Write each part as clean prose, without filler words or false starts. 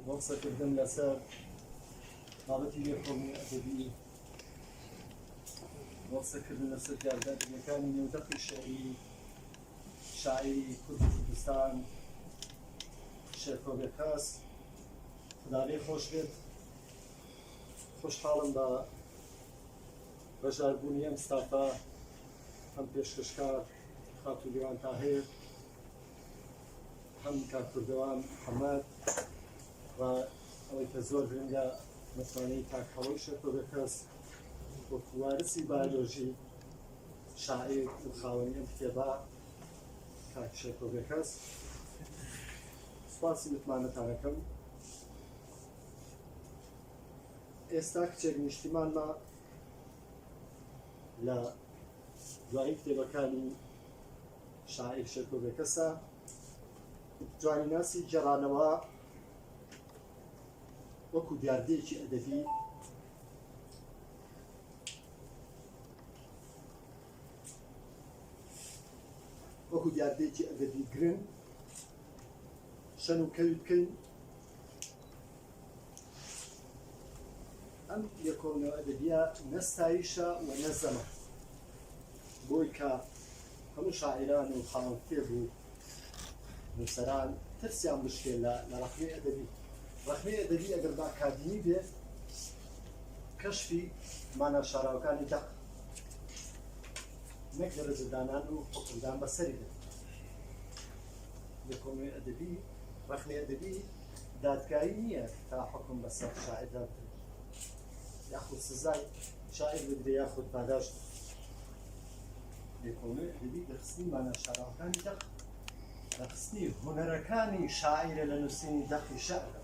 وەقسە کردم لەسەر بابەتی لێکۆڵینی ئەدەبی وەقسە کردن لەسەر دیاردەکانی نێودەقی شێعری شاعری کورد کوردستان شێرکۆ بێکەس خدا لێی خۆش بێت خۆشحاڵم بە بەشداربوونی ئەم ستافە هەم پێشکەشکار خاتولیوان تاهیر هەم کارکردەوان محەممەد و ئەوەی کە زۆر گرنگە متمانەی تاکەڵەی شێرکۆ بێکەس وەکو وارسی بایۆلۆژی شاعیر و خاوەنی ئەم کتێبە کاک شێرکۆ بێکەس سوپاسی متمانەتان دەکەم. ئێستا کچێک نیشتیمانمە لە دوایی کتێبەکانی شاعیر شێرکۆ بێکەسە جوانیناسی جێڕانەوە وەکو دیاردەیەکی ئەدەبی گرنگ شەن و کەوی بکەین ئەم لێکۆڵینەوە ئەدەبیە نەستایشە و نەزەمە بۆی کە هەموو شاعیران و خاوەن کتێب و نووسەران ترسیان بشکێن لە ڕەخنەی ئەدەبی. ڕەخنەی ئەدەبی ئەگەر بە ئاکادمی بێت کەشفی مانە شاراوەکانی دەق نەک دەرەجەدانان و حکمدان بەسەری بێت. لێکۆڵینەوەی ئەدەبی ڕەخنەی ئەدەبی دادگایی نییە تا حکم بەسەر شاعیردان بکرێت یاخود سزای شاعیر بدرێت یاخود پاداشت. لێکۆڵینەوەی ئەدەبی دەرخستنی مانە شاراوەکانی دەق دەرخستنی هونەرەکانی شاعیرە لە نووسینی دەقی شەعرە.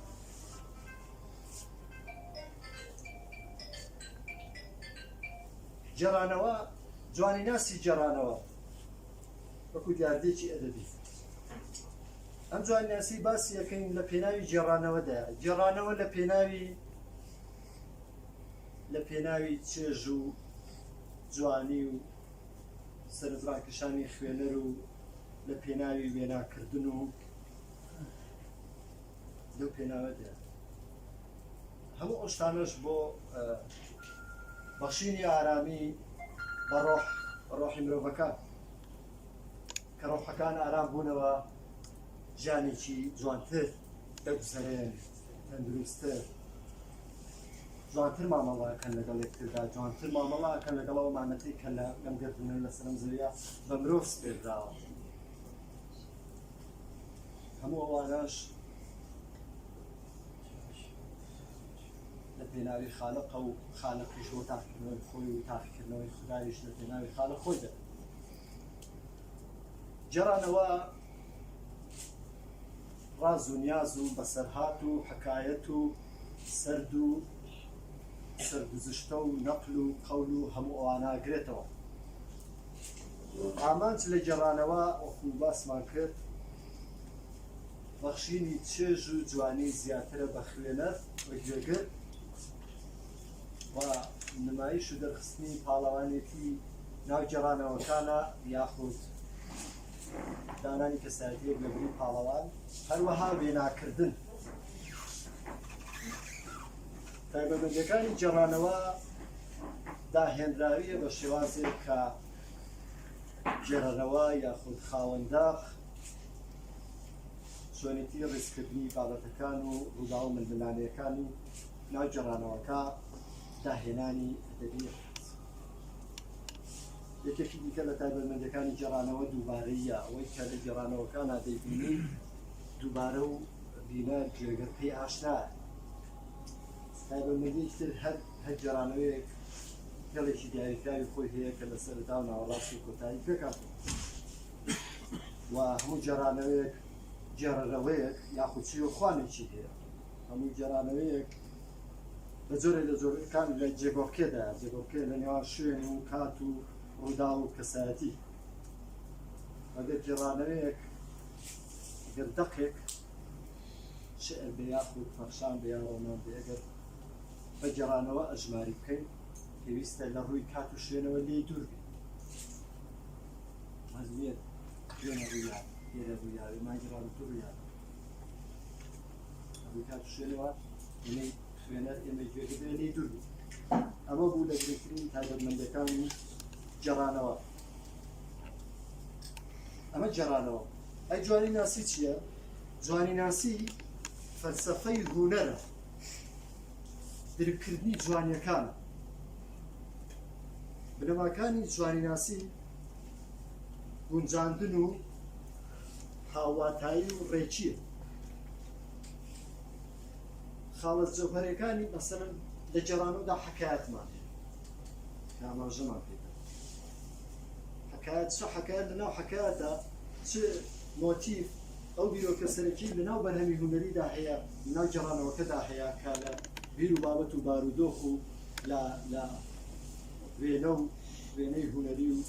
جێڕانەوە جوانیناسی جێڕانەوە وەکو دیاردەیەکی ئەدەبی ئەم جوانیناسی باسی یەکەین لە پێناوی جێڕانەوەدایە. جێڕانەوە لە پێناوی چێژ و جوانی و سەرنجڕاکێشانی خوێنەر و لە پێناوی وێناکردن و لەو پێناوەدایە. هەموو ئەو شتانەش بۆ بەخشینی ئارامی بە ڕۆحی مرۆڤەکان کە ڕۆحەکان ئارام بوونەوە ژیانێکی جوانتر دەگوزەرێن تەندروستتر جوانتر مامەڵەکەن لەگەڵ یەکتردا جوانتر مامەڵەکەن لەگەڵ ئەو مانەتەی کە لەم گەردونە لە سەرم زەویە بە مرۆڤ سپێردراوە. هەموو ئەوانەش لە پێناوی خالقە و خالقیش بۆ تاقیکردنەوەی خۆی و تاقیکردنەوەی خودایش لە پێناوی خالق خۆی دەبێت. جێڕانەوە ڕاز و نیاز و بەسەرهات و حەکایەت و سەرد و سەرگوزشتە و نەقل و قەول و هەموو ئەوانە ئەگرێتەوە. ئامانج لە جێڕانەوە وەکو باسمان کرد بەخشینی چێژ و جوانی زیاترە بە خوێنەر وەگوێگر و نمایش و دەرخستنی پاڵەوانێتی ناو جێڕانەوەکانە یاخود دانانی کەسایەتیەک لەبری پاڵەوان هەروەها وێناکردن. تایبەتمەندیەکانی جێڕانەوە داهێنراویە بە شێوازێک کە جێڕەرەوە یاخود خاوەنداق شوێنێتی ڕێزکردنی بابەتەکان و ڕوودا و ململانیەکانی ناو جێڕانەوەکە داهێنانی ئەدەبی. یەکێکی دیکە لە تایبەتمەندیەکانی جێڕانەوە دووبارەیە ئەوەی کە لە جێڕانەوەکانە دەیبینی دووبارە و بینە گوێگەر پێی ئاشنایە. تایبەتمەندی تر هەر جێڕانەوەیەک گەڵێکی دیاریکراوی خۆی هەیە کە لە سەرەتا و ناوەڕاستی کۆتایی پێکات و هەموو جێڕانەوەیەک جێڕەرەوەیەک یاخود چی و خوانێکی هەیە. هەموو جێڕانەوەیەک بە جۆرێک لە جۆرەکان لە جێگۆڕکێدایە جێگۆڕکێ لە نێوان شوێن و کات و ڕوودا و کەسایەتی. ئەگەر جێڕانەوەیەک ئەگەر دەقێک شعر بێ یاخود فەرشان بێ یا ڕۆمان بێ ئەگەر بە جێڕانەوە ئەژماری بکەین پێویستە لە ڕووی کات و شوێنەوە لێی دوور بێت. مەزمیێت دوێنە ڕوویان لێرە ڕوویاوی ماگیڕان دوو ڕوویان کات شوێنەوە ئەمەی خوێنەر ئێمە گوێگرێنی دوور بوو ئەمە بوو لە گرنگترین تایبەتمەندەکانی جێڕانەوە ئەمە جێڕانەوە ئەی جوانی ناسی چییە؟ جوانی ناسی فەلسەفەی هونەرە درکردنی جوانیەکانە بنەماکانی جوانی ناسی گونجاندن و هاواتایی و ڕێکیە خاڵە جەوهەرەکانی مەسەلەن لە جێڕانەوەدا حەکایەتمان ئاماژەمان پێدا حەکایەت چ حەکایەت لەناو حەکایەتە چ مۆتیف ئەو بیرۆکە سەرەکی لەناو بەرهەمی هونەریدا هەیە لەناو جێڕانەوەکەدا هەیە کە لە بیر و بابەت و بارودۆخ و لە وێنەی هونەری و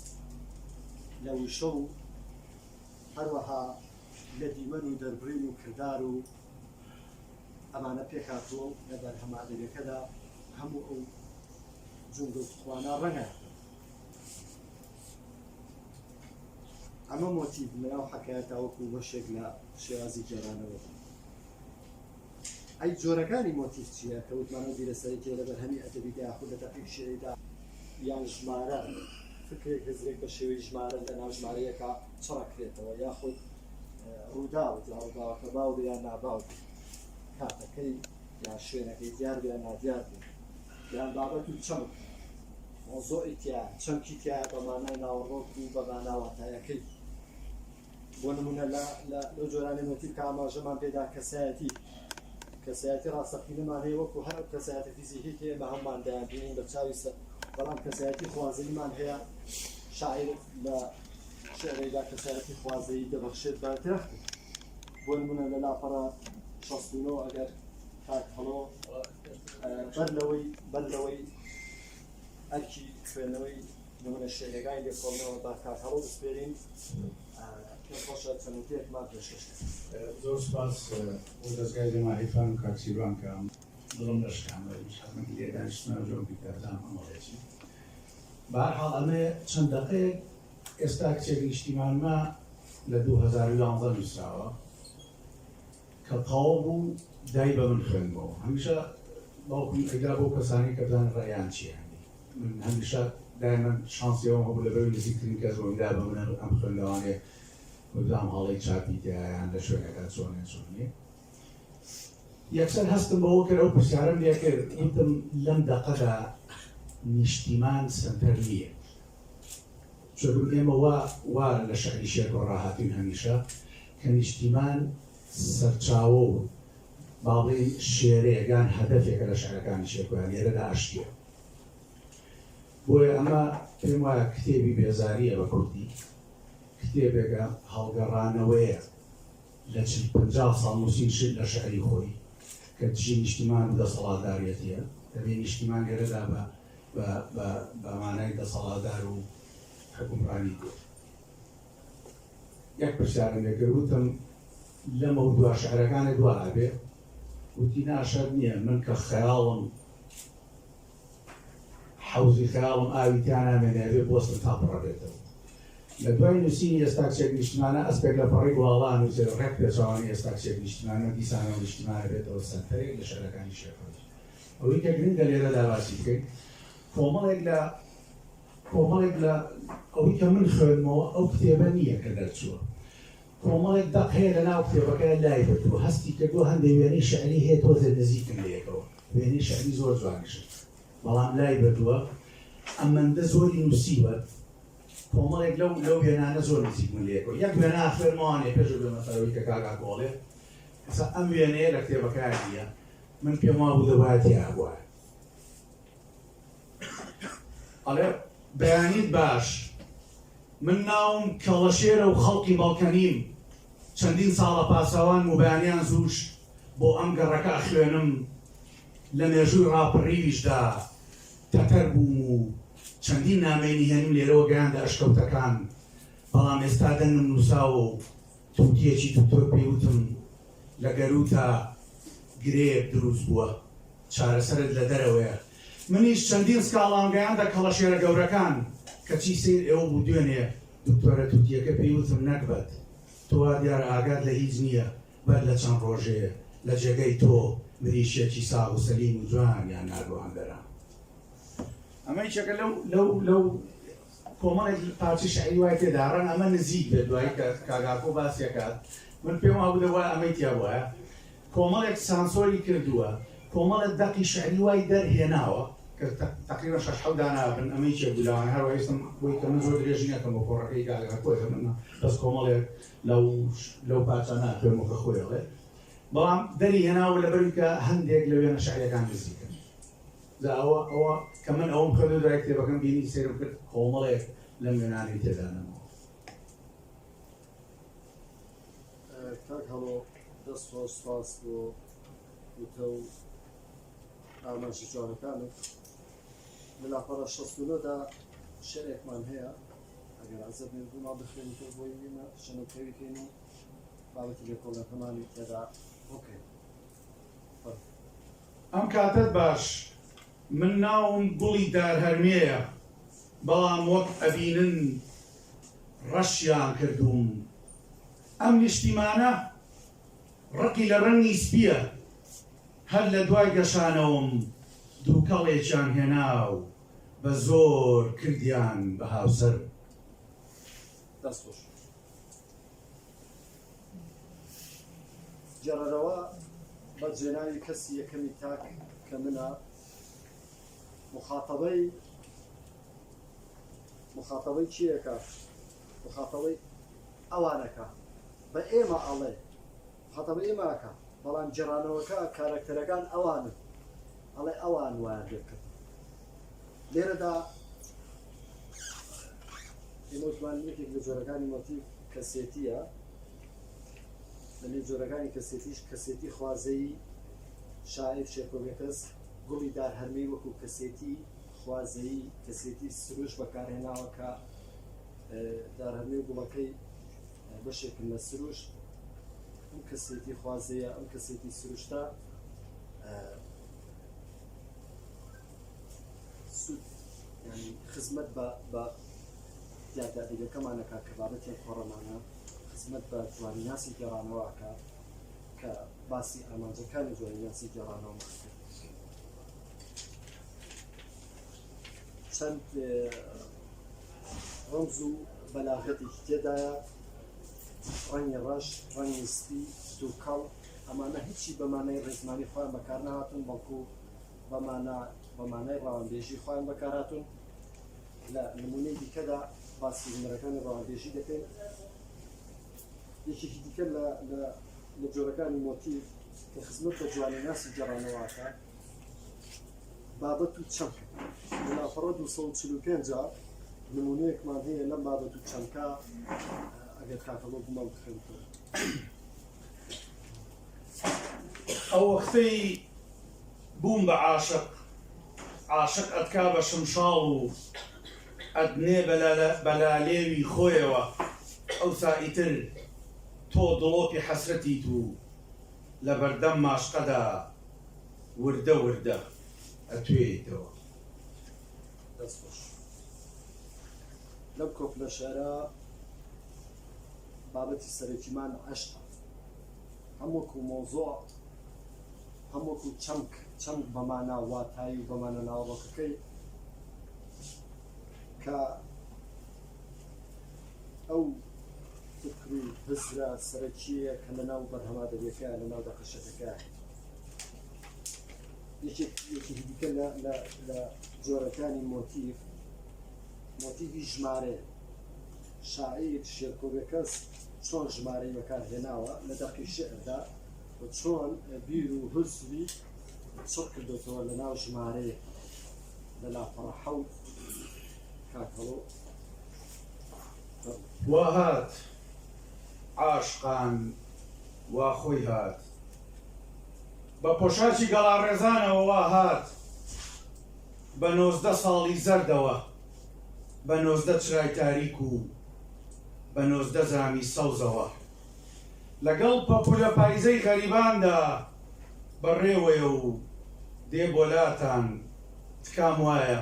لە وشە و هەروەها لە دیمەن و دەربڕین و کردار و ئەمانە پێکاتوە لە بەرهەمادەریەکەدا هەموو ئەو جونگ و توانە ڕەنگە ئەمە مۆتیڤ لەناو حەکایەتە وەکو بەشێک لە شێوازی جێڕانەوە ئەی جۆرەکانی مۆتیڤ چییە کە وتمانە بیرەسەرێکی لە بەرهەمی ئەدەبیدا یاخود لە تەقیق شێعریدا یان ژمارە فکرێک هەزرێک بە شێوەی ژمارە لە ناو ژمارەیەکە چڕەکرێتەوە یاخود ڕوودا و ڕووداوەکە باو بێ یان ناباو بێ کاتەکەی یان شوێنەکەی دیار بێ یان نادیار بێ یان بابەت و چەمک مۆزۆعی تیا چەمکی تیا بەمانای ناوەڕۆک و بەماناوەتایەکەی بۆ نمونە لەو جۆرانی مۆتیڤ کە ئاماژەمان پێدا کەسایەتی ڕاستەقینەمان هەیە وەکو هەر کەسایەتە فیزیکیەکی ئێمە هەمومان دەیانبینین بە چاوی بەڵام کەسایەتی خوازەییمان هەیە شاعیر لە شعرێدا کەسایەتی خوازەیی دەبەخشێت بە درەخت بۆ نمونە لە لاپەڕە 69 ئەگەر کاک هەڵۆ بەر لەوەی ئەرکی خوێنەوەی نمونە شعرەکانی لێکۆڵنەوە با کاک هەڵۆ بسپێرین خۆشە چەندێکمان پێشکەش زۆر سپاس بۆ دەستگای جەماعیتان و کاکسیروان کە دڵم دەشکامە لێدانیشتنەوە جۆ بیکردان ئەمەڵێتی بەهەرحاڵ ئەمە چەند دەقەیەک ئێستا کچێک نیشتیمانمە لە 2011 نووسراوە کە تەواو بوو دای بە من خوێنبەوە هەمیشە باوکم ئەگرا بۆ کەسانی کە بزانن ڕێیان چییە من هەمیشە دایما شانسیەوەم هەبوو لەبەر نزیکترین کەس بۆمدا بە من ئەم خوێندەوانێ بەدام هەڵەی چاپی تایان لە شوێنەکە چۆنێ چۆنێ یەکسەر هەستم بەوە کرد ئەو پرسیارم لێ کرد وتم لەم دەقەدا نیشتیمان سنتەر نییە چۆن ئێمە وا لە شەعری شێر بۆ ڕاهاتوین هەمیشە کە نیشتیمان سەرچاوە و باڵی شێرەیەکان هەدەفێکە لە شعرەکانی شێرکۆیان لێرەدا ئاشتیە بۆیە ئەمە پێم وایە کتێبی بێزاریە بە کوردی کتێبێکە هەڵگەڕانەوەیە لە 50 ساڵ نووسین شت لە شعری خۆی کە دژی نیشتیمان دەسەڵاتداریەتیە دەبێ نیشتیمان لێرەدا بە مانای دەسەڵاتدار و حکومڕانی کرد یەک پرسیارم لێ کرد وتم لەمە و دوا شعرەکانی دوا هەبێ وتی ناشەر نییە من کە خەیاڵم حەوزی خەیاڵم ئاویتیان نامێنێ بۆستم تا بڕەبێتەوە لە دوای نووسینی ئێستا کچێک نیشتیمانە ئەسپێک لە پەڕی گوڵان و ڕێک پێچوانی ئێستا کچێک نیشتیمانە دیسانە و نیشتیمانە بێتەوە سەرتەرێک لە شعرەکانی شێرکۆی ئەوەی کە گرنگە لێرەدا باسی بکەین کۆمەڵێک لە ئەوەی کە من خوێنمەوە ئەو کتێبە نییە کە دەرچووە کۆمەڵێک دەق هەیە لە ناو کتێبەکە لای بردووە هەستی کردووە هەندێک وێنەی شعری هەیە تۆزێ نزیکم لێکەوە وێنەی شعری زۆر جوانشت بەڵام لای بردووە ئەمەندە زۆری نووسیوە کۆمەڵێک لەو وێنانە زۆر نزیک من لێکەوە یەک وێنە خوێنمەوانێ پێش بێمەسەرەوەی کە کاکا گۆڵێ ئەسا ئەم وێنەیە لە کتێبەکانیە من پێم وا بوو دەبایەتی هەبووە ئەڵێ بەیانیت باش من ناوم کەڵەشێرە و خەڵکی باڵکەنیم چەندین ساڵە پاسەوان و بەیانیان زوش بۆ ئەم گەڕەکە خوێنم لە مێژووی ڕاپەڕیویشدا تەتەر بووم و چەندین نامێنی هێنیم لێرەوە گەیاندا ئەشکەوتەکان بەڵام ئێستا دەنگم نووساوە و تووتیەکی دکتۆر پێیوتم لە گەروتە گرێب دروست بووە چارەسەرت لە دەرەوەیە منیش چەندین سکاڵان گەیاندا کەڵەشێرە گەورەکان کەچی سیر ئێوە بوو دوێنێ دکتۆرە تووتیەکە پێیوتم نەکبەت تۆ دیارە ئاگات لە هیچ نییە بەر لە چەند ڕۆژەیە لە جێگەی تۆ مریشێکی ساغ و سەلیم و جوانیان نردوان دەرا. ئەمە هیچێکە لەو کۆمەڵێک پارچەی شعری وای تێدا ڕەن ئەمە نزیک بێت دوایی کە کاگاکۆ باسیەکات من پێم وابوو دەوای ئەمەی تیا وایە کۆمەڵێک سانسۆری کردووە کۆمەڵێک دەقی شعری وای دەرهێناوە کە تقریبا 6 دانا بن ئەمەی چێ بولاوان هەروە هێستم بۆی کە من زۆر درێژی نەکەم بۆ کۆڕەکەی گالەکە کۆی من بەس کۆمەڵێک لەو پارچە ناکەم کە خۆیڵێ بەڵام دەری هێناوە لەبەری کە هەندێک لە وێنە شعریەکان نزیکن ئەوە کە من ئەوم کردو دوای کتێبەکەم بینی سێرم کرد کۆمەڵێک لەم وێنانەی تێدانەوە. کاک هەڵۆ دەست سپاس بۆ وتە و ئاماژی جوانەکانت لە لاپەڕە 69دا شعرێکمان هەیە ئەگەر عەزەب بووما بخوێنیتەوە بۆی وینە شەنۆکەویکەین و بابەتی لێکۆڵەکەمانی تێدا بکەین. ئەم کاتت باش من ناوم گوڵی دارهەرمێیە بەڵام وەک ئەبینن ڕەشیان کردووم ئەم نیشتیمانە ڕقی لە ڕەنگی سپیە هەر لە دوای گەشانەوەم دووکەڵێکیان هێنا و بە زۆر کردیان بە هاوسەر. دەست خۆش جێڕەرەوە بە جێناوی کەسی یەکەمی تاک کە منە مخاطبەی چیەکە؟ مخاطبەی ئەوانەکە بە ئێمە ئەڵێ مخاطبەی ئێمەکە بەڵام جێڕانەوەکە کارەکتەرەکان ئەوانن ئەڵێ ئەوان وایە لێکرد. لێرەدا ئێمەوتمان یەکێک لە جۆرەکانی مۆتیڤ کەسێتیە لە جۆرەکانی کەسێتیش کەسێتی خوازەیی شاعیر شێرکۆڤێکەس گوڵی دارهەرمەی وەکو کەسێتی خوازەیی کەسێتی سروش بەکارهێناوە کە دارهەرمەی گوڵەکەی بەشێکن لە سروش ئەم کەسێتی خوازەیە ئەم کەسێتی سروشتا سود ینی خزمەت بە دیاردادیگەکەمانەکە کە بابەتێک خۆڕەمانە خزمەت بە جوانیناسی گێڕانەوەکە کە باسی ئامانجەکانی جوانیناسی گێڕانەوە کرد. چەند ڕەمز و بەلاغەتێکی تێدایە ڕەنگی ڕەش ڕەنگی سپی دووکەڵ ئەمانە هیچی بەمانای ڕێزمانی خۆیان بەکار نهاتون بەڵکو بەمانای ڕاوەندێژی خۆیان بەکارهاتون. لە نمونەی دیکەدا باسی هونەرەکانی ڕاوەندێژی دەکەین. یەکێکی دیکە لە جۆرەکانی مۆتیڤ کە خزمەت بە جوانیناسی گێڕانەوەکە بابەت و چەمکە لە لاپەڕە 245 نمونەیەکمان هەیە لەم بابەت و چەمکە ئەگەر کاکەڵۆ بوومە بخوێنیتەوە. ئەو وەختەی بووم بە عاشق ئەتکا بە شمشاڵ و ئەدنێ بەلالێوی خۆیەوە ئەوسا ئیتر تۆ دڵۆپی حەسرەتیت و لە بەردەم ماشقەدا وردە وردە ئەتوێیتەوە. دەست خۆش لەم کۆپلە شەعرە بابەتی سەرەکیمان عەشقە هەمووەکو مۆزۆع هەمووەکو چەمک بەمانە واتایی و بەمانە ناوڕۆکەکەی کە ئەو فکر و هزرە سەرەکیە کە لەناو بەرهەمادەریەکە لەناو دەقەشەکەکە یەکێکی دیکە لە جۆرەکانی مۆتیڤی ژمارەیە. شاعیر شێرکۆڤێکەس چۆن ژمارەی بەکارهێناوە لە دەقی شێعردا و چۆن بیر و هزوی چڕ کردوتەوە لەناو ژمارەیە لە لاپەڕە حەوت. کاکەڵۆ وا هات عاشقان وا خۆی هات بە پۆشاکی گەڵاڕێزانەوە وا هات بە 19 ساڵی زەردەوە بە 19 چرای تاریک و بە 19 زامی سەوزەوە لەگەڵ پەپولە پایزەی غەریباندا بەڕێوەیە و دێ بۆلاتان تکام وایە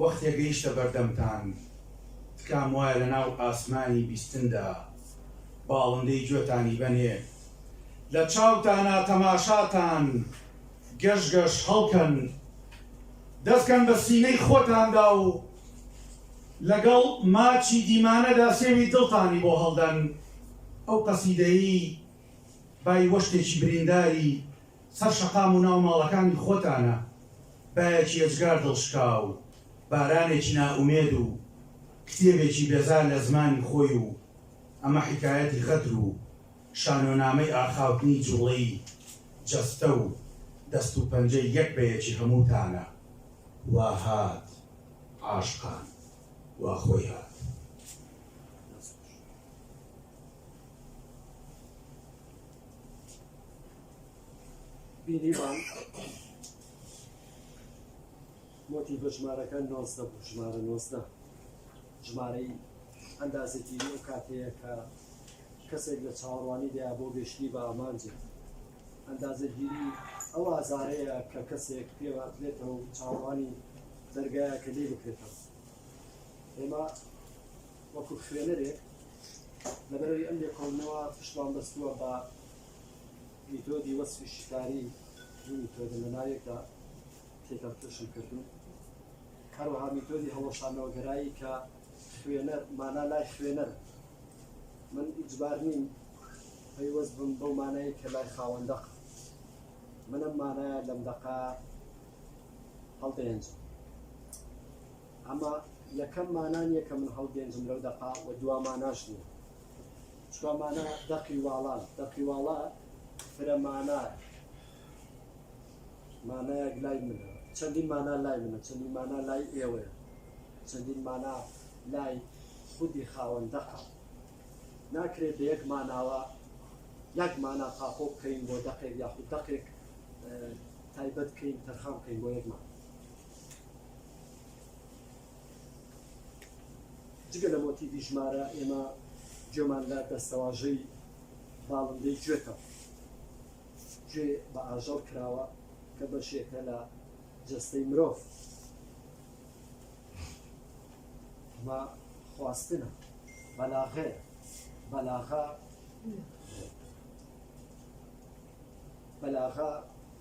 وەختێ گەیشتە بەردەمتان تکام وایە لەناو ئاسمانی بیستندا باڵندەی گوێتانی بەنێ لە چاوتانە تەماشاتان گەشگەش هەڵکەن دەستکەن بە سینەی خۆتاندا و لەگەڵ ماچی دیمانەدا سێوی دڵتانی بۆ هەڵدەن ئەو قەسیدەیی بای وەشتێکی برینداری سەر شەقام و ناو ماڵەکانی خۆتانە بایەکی ئەجگار دڵشکا و بارانێکی نائومێد و کتێبێکی بێزار لە زمانی خۆی و ئەمە حکایەتی غەدر و شانۆنامەی ئاخاوتنی جوڵەی جەستە و دەست و پەنجەی یەک بەیەکی هەمووتانە وا هات عاشقان وا خۆی هات بینیمان مۆتیڤە ژمارەکە 19 بوو ژمارە 19 ژمارەی ئەندازەگیری ئەو کاتەیە کە کەسێک لە چاوەڕوانی دەیا بۆ گەشتی بە ئامانجێت ئەندازەگیری ئەو ئازارەیە کە کەسێک پێواتلێتەوە و چاوەڕوانی دەرگایە کە لێ بکرێتەوە ئێمە وەکو خوێنەرێک لەبەرەوەی ئەم لێکۆڵنەوە پشتمان بەستووە بە میتۆدی وەسفی شکاری میتۆدە لە ناوێکدا تێکەڵ توشم کردو هەروەها میتۆدی هەڵەشانەوەگەرایی کە خوێنەر مانا لای خوێنەر من ئیجبار نیم پەیوەست بم بەو مانایی کە لای خاوەندەق منم مانایە لەم دەقا هەڵدێنجم ئەمە یەکەم مانانیە کە من هەڵدێنجم لەو دەقا و دوا ماناش نییە چکە مانە دەقی واڵان دەقی واڵا فرە مانایە مانایەک لای منە چەندین مانا لای منە چەندین مانا لای ئێوەیە چەندین مانا لای خودی خاوەندەقە ناکرێت بە یەک ماناوە یەک مانا تاقۆ بکەین بۆ دەقێک یاخود دەقێک تایبەت بکەین تەرخان بکەین بۆ یەک مان جگە لە مۆتیڤی ژمارە ئێمە گوێمان لە دەستەواژەی باڵندەی گوێتەوە گوێ بە ئاژەڵ کراوە کە بەشێکە لە جەستەی مرۆڤ ئەمە خواستنە بەلاغەیە بەلاغا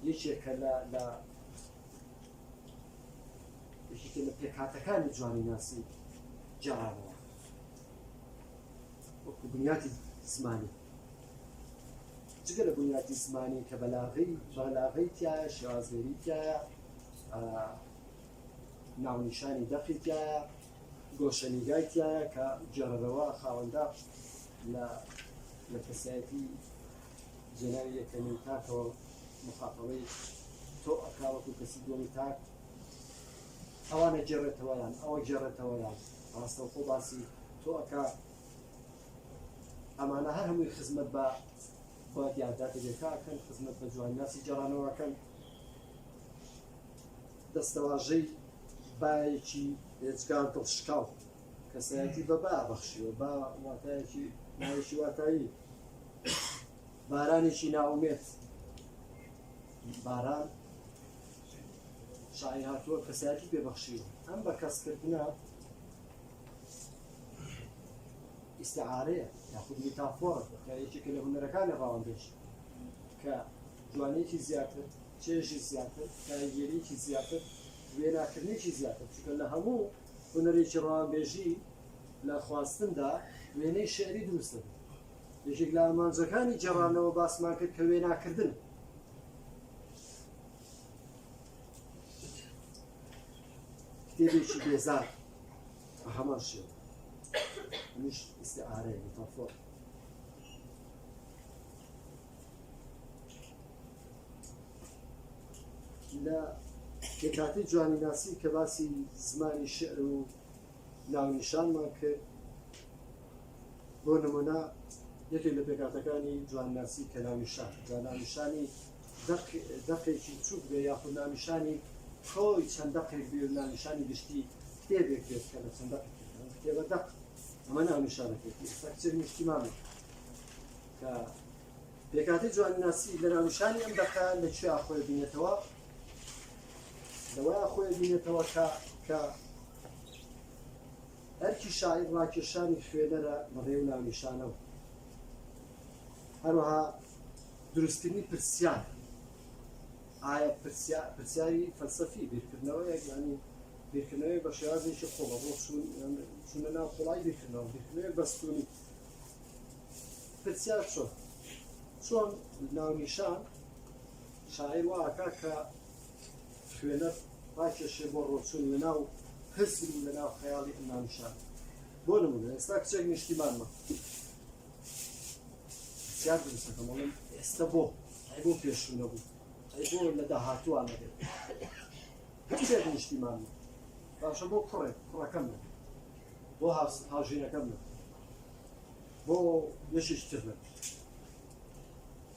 یەکێکە یەکێکە لە پێکهاتەکانی جوانی ناسی جارانەوە وەکو بنیاتی زمانی جگە لە بنیاتی زمانی کە بەلاغەی تایە شێوازگەری تایە ناونیشانی دەقی تایە گۆشەنیگای تایە کە جێڕەرەوە خاوەندە لە کەسایەتی جێناوی یەکەمین تاکەوە مخاطەبەی تۆ ئەکا وەکو کەسی دووەمی تاک ئەوانە جێڕێتەوەیان ئەوە جێڕێتەوەیان ڕاستەوخۆ باسی تۆ ئەکا ئەمانە هەر هەمووی خزمەت بە دیارداتێکەکەن خزمەت بە جوانناسی جێڕانەوەکەن دەستەواژەی بایەکی هێچگار دڵشکاو کەسایەتی بە با بەخشیوە با واتایەکی ناوێکی واتایی بارانێکی ناومێت باران شای هاتووە کەسایەتی پێبەخشیوە ئەم بە کەسکردنە ئیستعارەیە یاخود میتافۆرە یەکێکە لە هونەرەکانی ڕاوەندەش کە جوانێکی زیاتر چێژی زیاتر کاریگەریەکی زیاتر وێناکردنێکی زیاتر چونکە لە هەموو هونەرێکی ڕاوەندبێژی لە خواستندا وێنەی شێعری دروستە یەکێک لە ئامانجەکانی جێڕانەوە باسمان کرد کە وێناکردن کتێبێکی بێزار بە هەمان شێوە مش استعارەیە میتافۆر لە پێکهاتی جوانیناسی کە باسی زمانی شعر و ناونیشانمان کرد بۆ نمونە یەکێک لە پێکهاتەکانی جوانناسی کە ناونیشانی دەقێکی چوب بێ یاخود ناونیشانی خۆی چەند دەقێک بێ و ناونیشانی گشتی کتێبێک بێت کە لە چەند کتێبە دەق ئەمە ناونیشانەکەی ئێستا کچێک نیشتیمانە کە پێکهاتی جوانناسی لە ناونیشانی ئەم دەقە لەکوێ خۆی بینێتەوە لەوەیە خۆی بینێتەوە کە ئەرکی شاعیر ڕاکێشانی خوێنەرە بەڕێ و ناونیشانەوە هەروەها دروستکردنی پرسیار ئایا پرسیاری فەلسەفی بیرکردنەوەیەک ینی بیرکردنەوەی بە شێوازێکی خۆڵە بۆ چوونە ناو خۆڵای بیرکردنەوەی بەستوونی پرسیار چۆن ناونیشان شاعیر واکە کە خوێنەر ڕاکێشێ بۆ ڕۆچوون لە ناو حزب و لە ناو خەیاڵی ناونیشان بۆ نمونە ئێستا کچێک نیشتیمانمە پرسیار دروستەکەم وەڵێم ئێستا بۆ پێشوو نەبوو بۆ لە داهاتووان نەبێت کچێک نیشتیمانمە باشە بۆ کوڕەکەم نە بۆ هاوژینەکەم نە بۆ یەشیش تر نە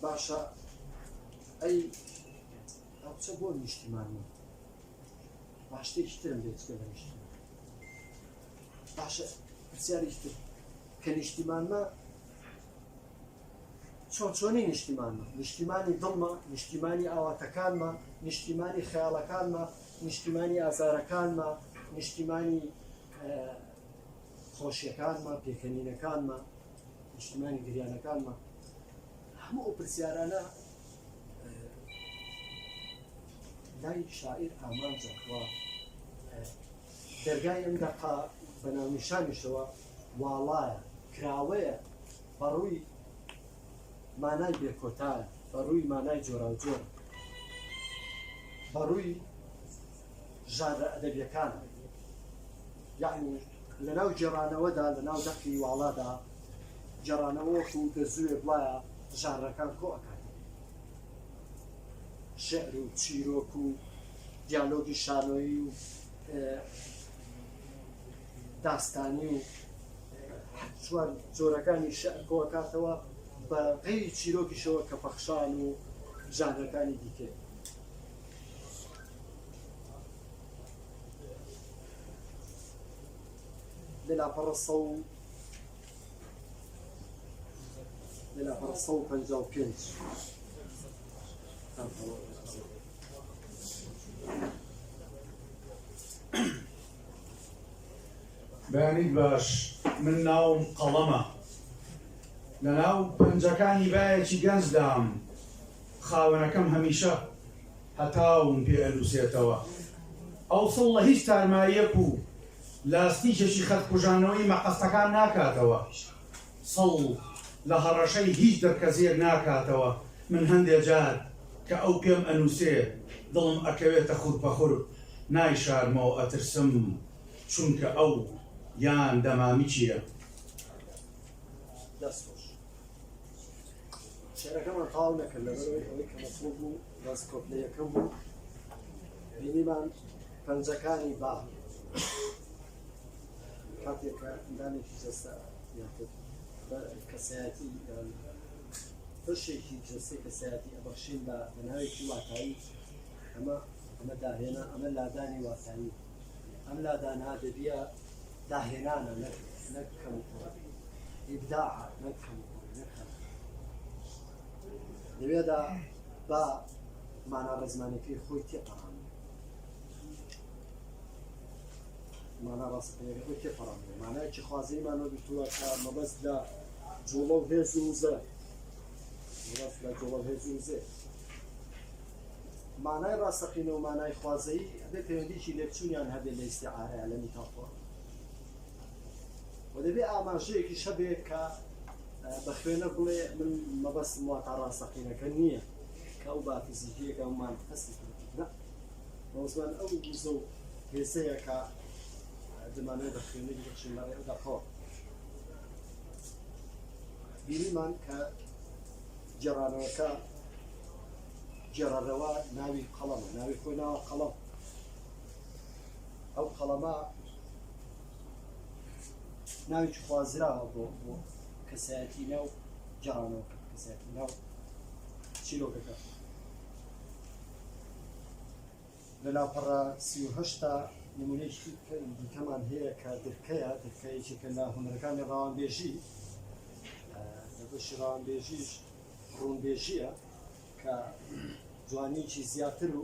باشە ئەی ئەو کچە بۆ نیشتیمانمە باشتێکی ترم لێ چکە لە نیشتیمان باشە پرسیارێکی تر کە نیشتیمانمە چۆنی نیشتیمانمە نیشتیمانی دڵمە نیشتیمانی ئاواتەکانمە نیشتیمانی خەیاڵەکانمە نیشتیمانی ئازارەکانمە نیشتیمانی خۆشیەکانمە پێکەنینەکانمە نیشتیمانی گریانەکانمە هەموو ئەو پرسیارانە لای شاعیر ئامانجەکەوە دەرگای ئەم دەقا بە ناونیشانیشەوە واڵایە کراوەیە بەڕووی مانای بێکۆتایە بەڕووی مانای جۆراوجۆر بەڕووی ژانرە ئەدەبیەکانە یعنی لە ناو جێڕانەوەدا لە ناو دەقی واڵادا جێڕانەوە وەکو دەزوێ بڵایە ژانرەکان کۆ ئەکات شعر و چیرۆک و دیالۆگی شانۆیی و داستانی و چوار جۆرەکانی شعر کۆ ئەکاتەوە بە قەیری چیرۆکیشەوە کە پەخشان و ژانرەکانی دیکە لەلاپەڕە 155 بەیانیت باش من ناوم قەڵەمە لە ناو پەنجەکانی بایەکی گەنجدام خاوەنەکەم هەمیشە هەتاوم پێ ئەلووسێتەوە ئەوسڵ لە هیچ تارماییەک و لاستیکێکی خەتکوژانەوەی مەقەستەکان ناکاتەوە سەڵ لە هەڕەشەی هیچ دەرکەزیەک ناکاتەوە من هەندێک جار کە ئەو پێم ئەنووسێ دڵم ئەکەوێتە خوورپەخور نایشارمەوە ئەترسم چونکە ئەو یان دەمامی چییە دەستخۆش شعرەکەمان تاو نەکرد لەبەرەوەی ئەوەی کە مەطلوب بوو ڕاست کۆپلەیەکەم بوو بینیمان پەنجەکانی با کاتێککە ئەندامێکی جەستە یاخود کەسایەتی بەشێکی جەستەی کەسایەتی ئەبەخشین بە ناوێکی واتایی ئەمە داهێنا ئەمە لادانی واتایی ئەم لادانە دەبیە داهێنانە نەک کەمکۆڕ ئیبداع نەک کەمکۆڕ لەوێدا با مانا ڕێزمانەکەی خۆی تێپەڕان مانا ڕاستەقینەکەی خۆی تێپەڕان مانایەکی خوازەیمانەوە بتووە کە مەبەست لە جوڵە و هێز و وزە مەبەست لە جوڵە و هێز و وزێ مانای ڕاستەقینە و مانای خوازەیی ئەبێ پەیوەندیی لێکچوونیان هەبێت لە ئیستیعارەیە لە میتافۆر و دەبێ ئاماژەیەکی شەبێ کە بە خوێنە بڵێ من مەبەستم واتە ڕاستەقینەکە نییە کە ئەو با فیزیکیەکە ئەومان هەستی نە بەوزمان ئەو وزە و هێزەیە کە دەمانێت بە خوێنەی بەخشین لە ڕێ دەخۆ بینیمان کە جێڕانەوەکە جێڕەرەوە ناوی قەڵەمە ناوی خۆی ناوە قەڵەم ئەو قەڵەمە ناویی خوازراوە بۆ کەسایەتی ناو جێڕانەوەکە کەسایەتی ناو چیرۆکەکە لە لاپەڕە 38 نمونەیەکی دیکەمان هەیە کە دەرکەیە دەرکەیەکێکە لە هونەرەکانی ڕاوانبێژی لە بەشی ڕاوانبێژیش ڕوونبێژیە کە جوانیکی زیاتر و